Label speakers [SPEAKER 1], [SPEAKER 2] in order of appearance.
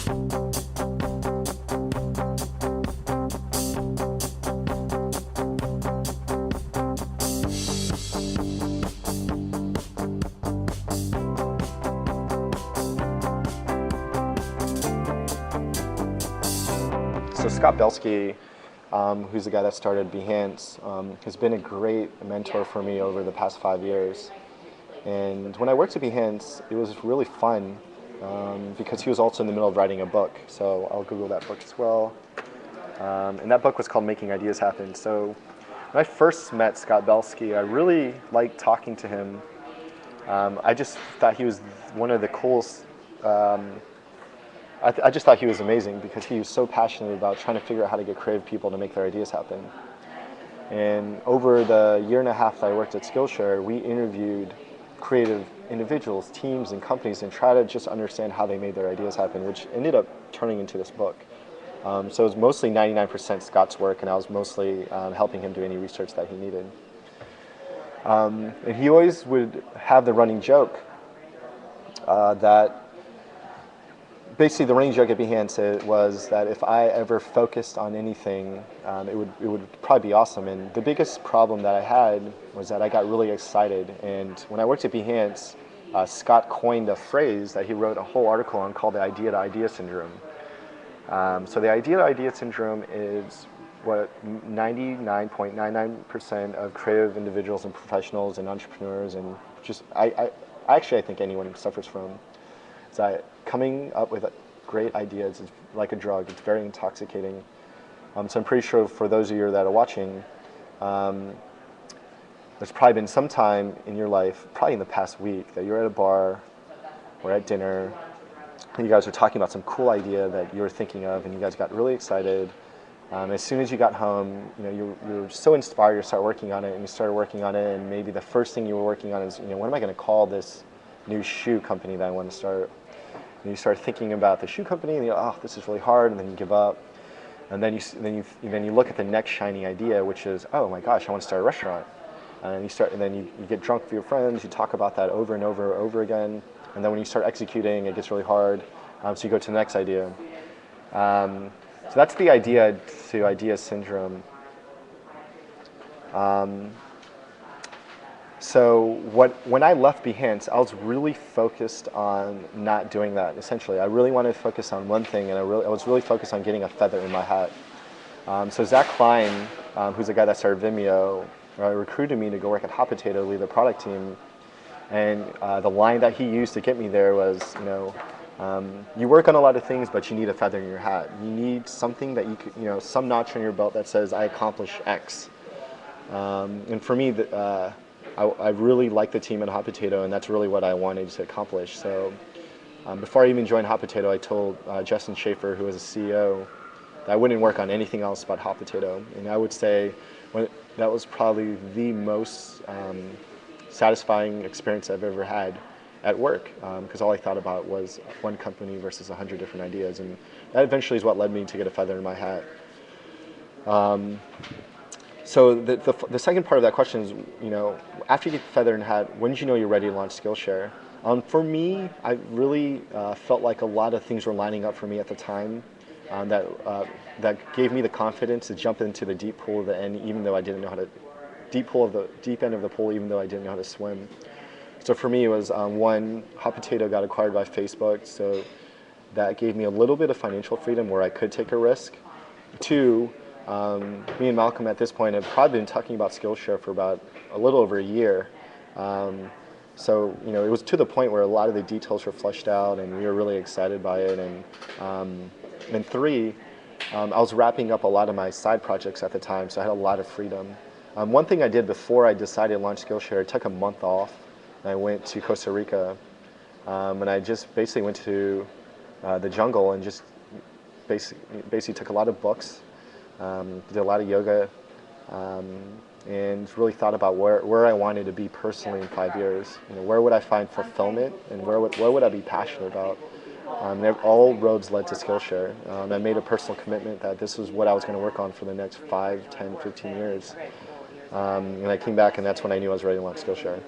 [SPEAKER 1] So Scott Belsky, who's the guy that started Behance, has been a great mentor for me over the past 5 years. And when I worked at Behance, it was really fun because he was also in the middle of writing a book. So I'll Google that book as well. And that book was called Making Ideas Happen. So when I first met Scott Belsky, I really liked talking to him. I just thought he was one of the coolest. I just thought he was amazing because he was so passionate about trying to figure out how to get creative people to make their ideas happen. And over the year and a half that I worked at Skillshare, we interviewed creative individuals, teams, and companies and tried to just understand how they made their ideas happen, which ended up turning into this book. So it was mostly 99% Scott's work, and I was mostly helping him do any research that he needed. And he always would have the running joke that basically the running joke at Behance was that if I ever focused on anything, it would probably be awesome. And the biggest problem that I had was that I got really excited. And when I worked at Behance, Scott coined a phrase that he wrote a whole article on called the idea-to-idea syndrome. So the idea-to-idea syndrome is what 99.99% of creative individuals and professionals and entrepreneurs and just I think anyone suffers from. Is that coming up with great ideas is like a drug. It's very intoxicating. So I'm pretty sure for those of you that are watching, there's probably been some time in your life, probably in the past week, that you're at a bar or at dinner, and you guys are talking about some cool idea that you were thinking of, and you guys got really excited. As soon as you got home, you were so inspired to start working on it, and you started working on it, and maybe the first thing you were working on is, what am I going to call this new shoe company that I want to start? And you start thinking about the shoe company, and oh, this is really hard, and then you give up. And then you look at the next shiny idea, which is, oh my gosh, I want to start a restaurant. And then you get drunk with your friends, you talk about that over and over again. And then when you start executing, it gets really hard. So you go to the next idea. So that's the idea-to-idea syndrome. So when I left Behance, I was really focused on not doing that, essentially. I really wanted to focus on one thing, and I was really focused on getting a feather in my hat. So Zach Klein, who's the guy that started Vimeo, recruited me to go work at Hot Potato, lead the product team. And the line that he used to get me there was, you work on a lot of things, but you need a feather in your hat. You need something that you could, some notch on your belt that says, I accomplished X. And for me, I really liked the team at Hot Potato, and that's really what I wanted to accomplish. So before I even joined Hot Potato, I told Justin Schaefer, who was a CEO, that I wouldn't work on anything else but Hot Potato. And I would say that was probably the most satisfying experience I've ever had at work, because all I thought about was one company versus 100 different ideas. And that eventually is what led me to get a feather in my hat. So the second part of that question is, after you get the feather in the hat, when did you know you're ready to launch Skillshare? For me, I really felt like a lot of things were lining up for me at the time that gave me the confidence to jump into the deep pool of the end, even though I didn't know how to deep end of the pool, even though I didn't know how to swim. So for me, it was one, Hot Potato got acquired by Facebook, so that gave me a little bit of financial freedom where I could take a risk. Two, me and Malcolm at this point have probably been talking about Skillshare for about a little over a year. So it was to the point where a lot of the details were fleshed out, and we were really excited by it. And three, I was wrapping up a lot of my side projects at the time, so I had a lot of freedom. One thing I did before I decided to launch Skillshare, I took a month off, and I went to Costa Rica, and I just basically went to the jungle and just basically took a lot of books, did a lot of yoga, and really thought about where I wanted to be personally in 5 years. Where would I find fulfillment, and where would I be passionate about? All roads led to Skillshare. I made a personal commitment that this was what I was going to work on for the next 5, 10, 15 years. And I came back, and that's when I knew I was ready to launch Skillshare.